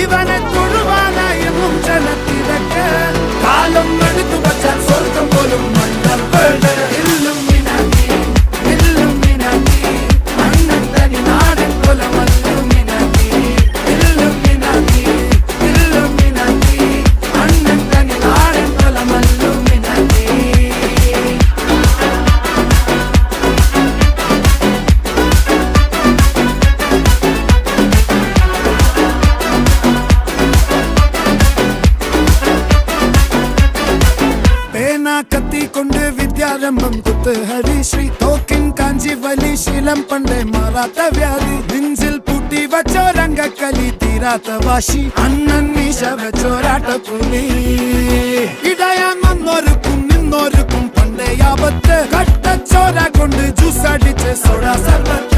ഇവനെ തൊഴുവാനായും ജനത്തിരക്ക് കാലം എടുത്തു വച്ചാൽ സ്വർഗം പോലും മണ്ണപ്പേട് കത്തി കൊണ്ട് വിദ്യാരംഭം കുത്ത് ഹരിശ്രീ തോക്കിൻ കാഞ്ചി വലി ശീലം പണ്ടേ മാറാത്ത വ്യാധി നെഞ്ചിൽ പൂട്ടി വച്ചോരംഗക്കലി തീരാത്ത വാശി അണ്ണൻ മീശ വെച്ചോരാട്ട പുലി ഇടയാൻ വന്നോർക്കും നിന്നോർക്കും പണ്ടേ ആപത്ത് കട്ടച്ചോര കൊണ്ട് ജ്യൂസ് അടിച്ച് സോഡ സർബത്ത്